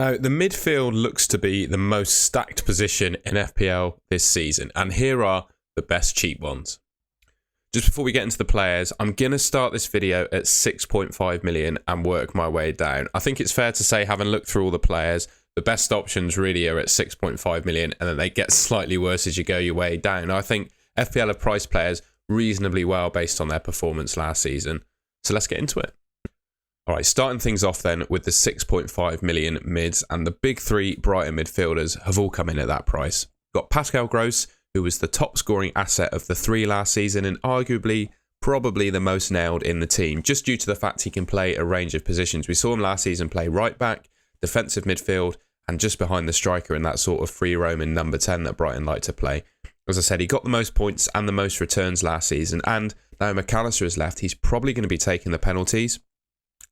Now, the midfield looks to be the most stacked position in FPL this season, and here are the best cheap ones. Just before we get into the players, I'm going to start this video at 6.5 million and work my way down. I think it's fair to say, having looked through all the players, the best options really are at 6.5 million, and then they get slightly worse as you go your way down. I think FPL have priced players reasonably well based on their performance last season. So let's get into it. All right, starting things off then with the 6.5 million mids, and the big three Brighton midfielders have all come in at that price. Got Pascal Gross, who was the top scoring asset of the three last season and arguably probably the most nailed in the team, just due to the fact he can play a range of positions. We saw him last season play right back, defensive midfield, and just behind the striker in that sort of free roaming number 10 that Brighton like to play. As I said, he got the most points and the most returns last season, and now McAllister has left, he's probably going to be taking the penalties.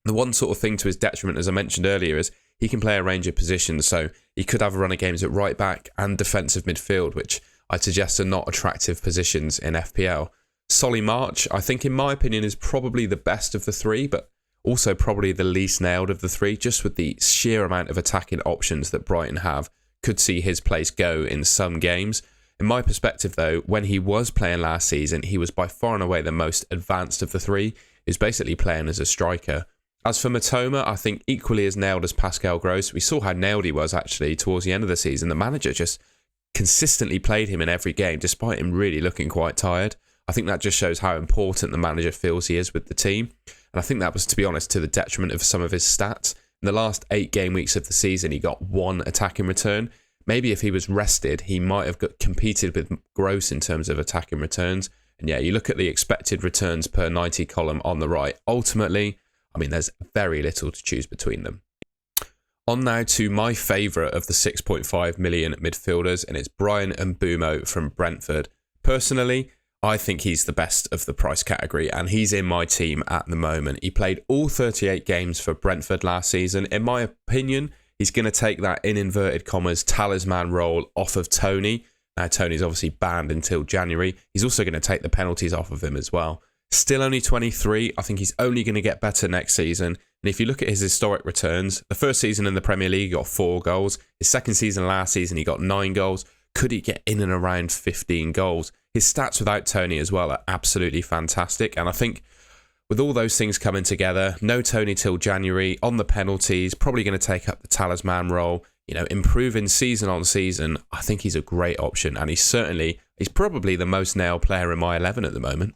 The one sort of thing to his detriment, as I mentioned earlier, is he can play a range of positions, so he could have a run of games at right back and defensive midfield, which I'd suggest are not attractive positions in FPL. Solly March, I think in my opinion, is probably the best of the three, but also probably the least nailed of the three, just with the sheer amount of attacking options that Brighton have. Could see his place go in some games. In my perspective though, when he was playing last season, he was by far and away the most advanced of the three. He was basically playing as a striker. As for Matoma, I think equally as nailed as Pascal Gross. We saw how nailed he was actually towards the end of the season. The manager just consistently played him in every game, despite him really looking quite tired. I think that just shows how important the manager feels he is with the team. And I think that was, to be honest, to the detriment of some of his stats. In the last 8 game weeks of the season, he got 1 attacking return. Maybe if he was rested, he might have competed with Gross in terms of attacking returns. And yeah, you look at the expected returns per 90 column on the right. Ultimately, I mean, there's very little to choose between them. On now to my favourite of the 6.5 million midfielders, and it's Bryan Mbeumo from Brentford. Personally, I think he's the best of the price category, and he's in my team at the moment. He played all 38 games for Brentford last season. In my opinion, he's going to take that, in inverted commas, talisman role off of Tony. Now, Tony's obviously banned until January. He's also going to take the penalties off of him as well. Still only 23. I think he's only going to get better next season. And if you look at his historic returns, the first season in the Premier League, he got 4 goals. His second season last season, he got 9 goals. Could he get in and around 15 goals? His stats without Tony as well are absolutely fantastic. And I think with all those things coming together, no Tony till January, on the penalties, probably going to take up the talisman role, you know, improving season on season. I think he's a great option. And he's probably the most nailed player in my 11 at the moment.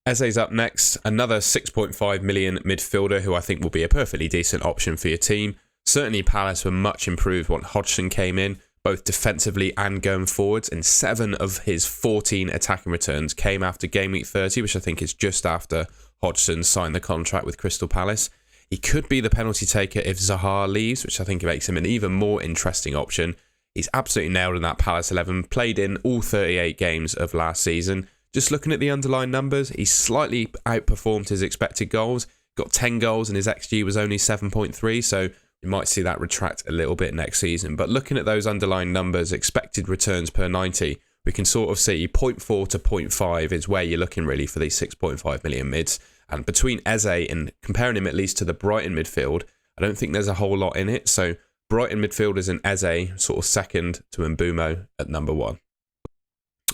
Eze's up next, another 6.5 million midfielder who I think will be a perfectly decent option for your team. Certainly Palace were much improved when Hodgson came in, both defensively and going forwards, and 7 of his 14 attacking returns came after game week 30, which I think is just after Hodgson signed the contract with Crystal Palace. He could be the penalty taker if Zaha leaves, which I think makes him an even more interesting option. He's absolutely nailed in that Palace 11, played in all 38 games of last season. Just looking at the underlying numbers, he slightly outperformed his expected goals. Got 10 goals and his XG was only 7.3, so we might see that retract a little bit next season. But looking at those underlying numbers, expected returns per 90, we can sort of see 0.4 to 0.5 is where you're looking really for these 6.5 million mids. And between Eze and comparing him at least to the Brighton midfield, I don't think there's a whole lot in it. So Brighton midfielders and Eze sort of second to Mbeumo at number 1.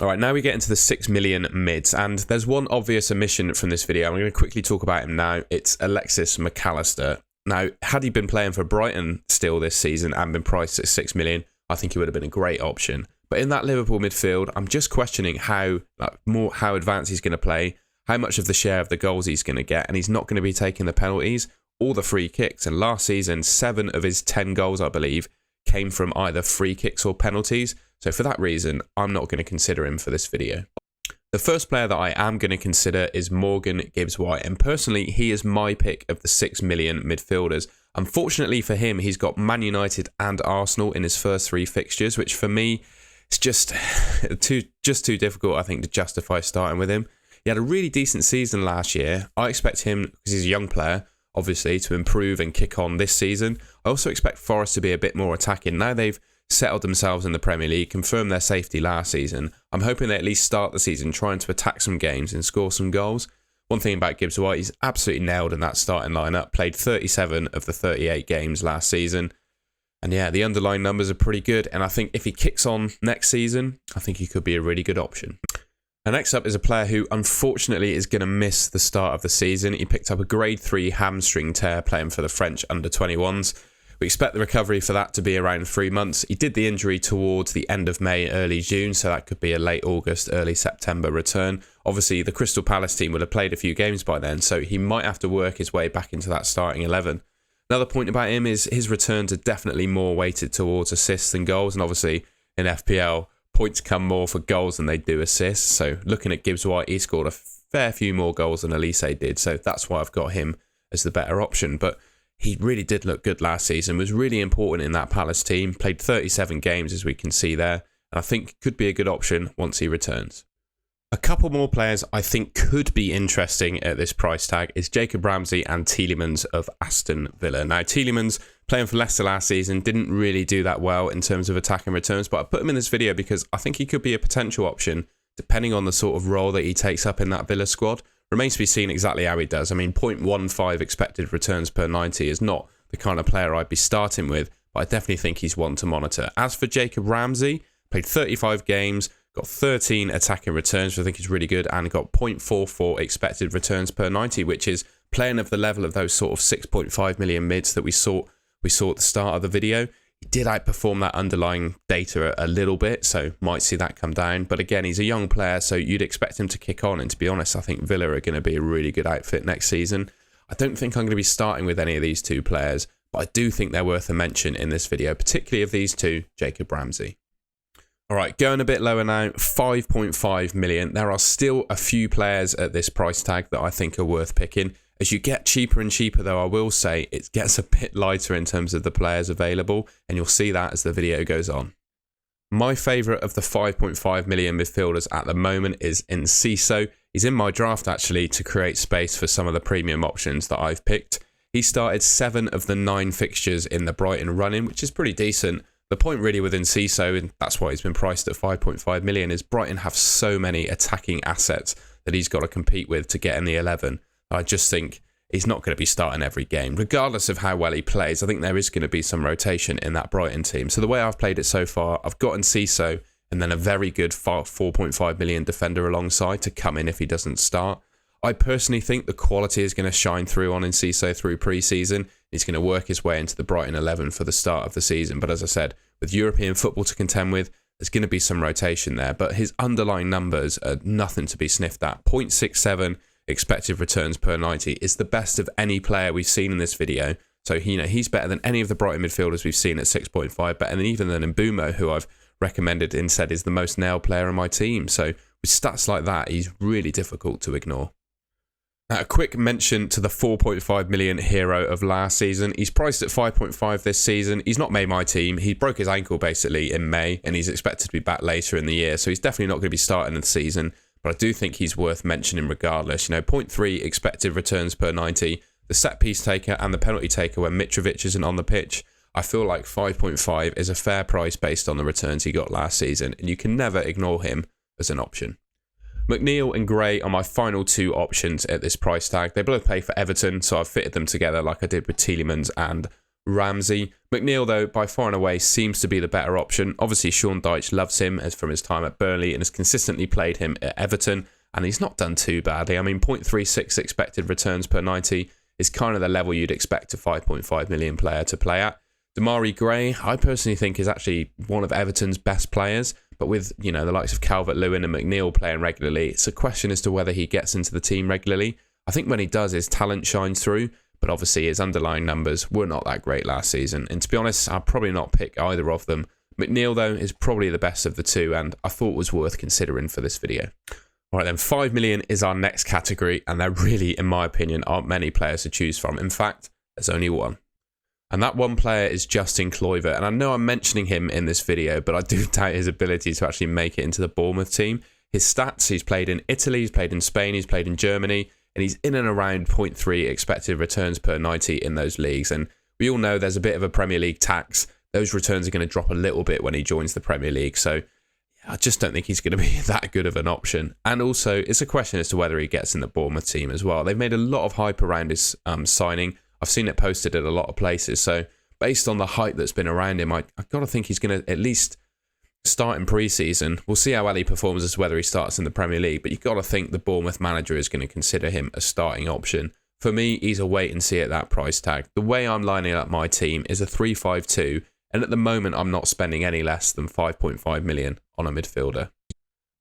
All right, now we get into the 6 million mids, and there's one obvious omission from this video. I'm going to quickly talk about him now. It's Alexis McAllister. Now, had he been playing for Brighton still this season and been priced at 6 million, I think he would have been a great option. But in that Liverpool midfield, I'm just questioning how advanced he's going to play, how much of the share of the goals he's going to get, and he's not going to be taking the penalties or the free kicks. And last season, 7 of his 10 goals, I believe, came from either free kicks or penalties. So for that reason, I'm not going to consider him for this video. The first player that I am going to consider is Morgan Gibbs-White, and personally, he is my pick of the 6 million midfielders. Unfortunately for him, he's got Man United and Arsenal in his first 3 fixtures, which for me, it's just too difficult, I think, to justify starting with him. He had a really decent season last year. I expect him, because he's a young player, obviously, to improve and kick on this season. I also expect Forest to be a bit more attacking. Now they've settled themselves in the Premier League, confirmed their safety last season, I'm hoping they at least start the season trying to attack some games and score some goals. One thing about Gibbs-White, he's absolutely nailed in that starting lineup, played 37 of the 38 games last season. And yeah, the underlying numbers are pretty good. And I think if he kicks on next season, I think he could be a really good option. And next up is a player who unfortunately is going to miss the start of the season. He picked up a grade 3 hamstring tear playing for the French under-21s. We expect the recovery for that to be around 3 months. He did the injury towards the end of May, early June, so that could be a late August, early September return. Obviously, the Crystal Palace team would have played a few games by then, so he might have to work his way back into that starting 11. Another point about him is his returns are definitely more weighted towards assists than goals, and obviously in FPL, points come more for goals than they do assists. So looking at Gibbs White, he scored a fair few more goals than Elise did, so that's why I've got him as the better option. But he really did look good last season, was really important in that Palace team, played 37 games as we can see there, and I think could be a good option once he returns. A couple more players I think could be interesting at this price tag is Jacob Ramsey and Tielemans of Aston Villa. Now, Tielemans, playing for Leicester last season, didn't really do that well in terms of attacking returns, but I put him in this video because I think he could be a potential option depending on the sort of role that he takes up in that Villa squad. Remains to be seen exactly how he does. I mean, 0.15 expected returns per 90 is not the kind of player I'd be starting with, but I definitely think he's one to monitor. As for Jacob Ramsey, played 35 games, got 13 attacking returns, which I think is really good, and got 0.44 expected returns per 90, which is playing of the level of those sort of 6.5 million mids that we saw at the start of the video. He did outperform that underlying data a little bit, so might see that come down. But again, he's a young player, so you'd expect him to kick on. And to be honest, I think Villa are going to be a really good outfit next season. I don't think I'm going to be starting with any of these two players, but I do think they're worth a mention in this video, particularly of these two, Jacob Ramsey. All right, going a bit lower now, 5.5 million. There are still a few players at this price tag that I think are worth picking. As you get cheaper and cheaper, though, I will say it gets a bit lighter in terms of the players available, and you'll see that as the video goes on. My favourite of the 5.5 million midfielders at the moment is Enciso. He's in my draft, actually, to create space for some of the premium options that I've picked. He started 7 of the 9 fixtures in the Brighton run-in, which is pretty decent. The point really with Enciso, and that's why he's been priced at 5.5 million, is Brighton have so many attacking assets that he's got to compete with to get in the 11. I just think he's not going to be starting every game. Regardless of how well he plays, I think there is going to be some rotation in that Brighton team. So the way I've played it so far, I've got Enciso and then a very good 4.5 million defender alongside to come in if he doesn't start. I personally think the quality is going to shine through on Enciso through pre-season. He's going to work his way into the Brighton 11 for the start of the season. But as I said, with European football to contend with, there's going to be some rotation there. But his underlying numbers are nothing to be sniffed at. 0.67 expected returns per 90 is the best of any player we've seen in this video. So he's better than any of the Brighton midfielders we've seen at 6.5, better than even than Mbeumo, who I've recommended and said is the most nailed player on my team. So with stats like that, he's really difficult to ignore. Now, a quick mention to the 4.5 million hero of last season. He's priced at 5.5 this season. He's not made my team. He broke his ankle basically in May, and he's expected to be back later in the year. So he's definitely not going to be starting in the season. But I do think he's worth mentioning regardless. 0.3 expected returns per 90. The set piece taker and the penalty taker when Mitrovic isn't on the pitch. I feel like 5.5 is a fair price based on the returns he got last season, and you can never ignore him as an option. McNeil and Gray are my final 2 options at this price tag. They both play for Everton, so I've fitted them together like I did with Tielemans and Ramsey. McNeil, though, by far and away seems to be the better option. Obviously, Sean Dyche loves him as from his time at Burnley and has consistently played him at Everton, and he's not done too badly. I mean, 0.36 expected returns per 90 is kind of the level you'd expect a 5.5 million player to play at. Demarai Gray, I personally think is actually one of Everton's best players, but with, the likes of Calvert-Lewin and McNeil playing regularly, it's a question as to whether he gets into the team regularly. I think when he does, his talent shines through, but obviously his underlying numbers were not that great last season. And to be honest, I'll probably not pick either of them. McNeil, though, is probably the best of the two, and I thought was worth considering for this video. All right, then, 5 million is our next category, and there really, in my opinion, aren't many players to choose from. In fact, there's only one. And that one player is Justin Kluivert. And I know I'm mentioning him in this video, but I do doubt his ability to actually make it into the Bournemouth team. His stats, he's played in Italy, he's played in Spain, he's played in Germany, and he's in and around 0.3 expected returns per 90 in those leagues. And we all know there's a bit of a Premier League tax. Those returns are going to drop a little bit when he joins the Premier League. So I just don't think he's going to be that good of an option. And also, it's a question as to whether he gets in the Bournemouth team as well. They've made a lot of hype around his signing. I've seen it posted at a lot of places, so based on the hype that's been around him, I've got to think he's going to at least start in pre-season. We'll see how well he performs as to whether he starts in the Premier League, but you've got to think the Bournemouth manager is going to consider him a starting option. For me, he's a wait and see at that price tag. The way I'm lining up my team is a 3-5-2, and at the moment I'm not spending any less than 5.5 million on a midfielder.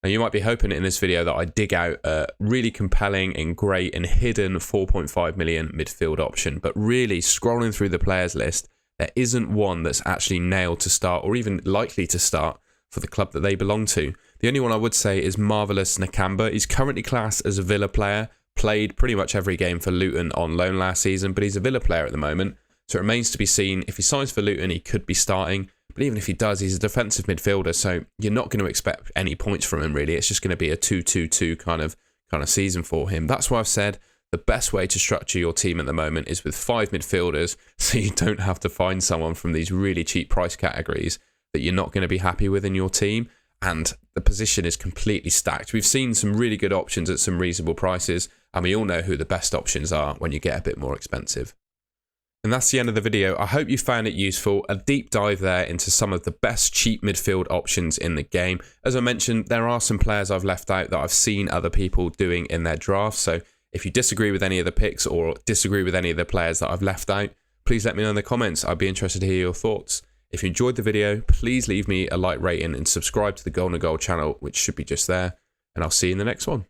Now, you might be hoping in this video that I dig out a really compelling and great and hidden 4.5 million midfield option, but really scrolling through the players list, there isn't one that's actually nailed to start or even likely to start for the club that they belong to. The only one I would say is Marvelous Nakamba. He's currently classed as a Villa player, played pretty much every game for Luton on loan last season, but he's a Villa player at the moment, so it remains to be seen. If he signs for Luton, he could be starting, but even if he does, he's a defensive midfielder, so you're not going to expect any points from him, really. It's just going to be a 2-2-2 kind of season for him. That's why I've said the best way to structure your team at the moment is with 5 midfielders, so you don't have to find someone from these really cheap price categories that you're not going to be happy with in your team, and the position is completely stacked. We've seen some really good options at some reasonable prices, and we all know who the best options are when you get a bit more expensive. And that's the end of the video. I hope you found it useful. A deep dive there into some of the best cheap midfield options in the game. As I mentioned, there are some players I've left out that I've seen other people doing in their drafts. So if you disagree with any of the picks or disagree with any of the players that I've left out, please let me know in the comments. I'd be interested to hear your thoughts. If you enjoyed the video, please leave me a like rating and subscribe to the Golden Goal channel, which should be just there. And I'll see you in the next one.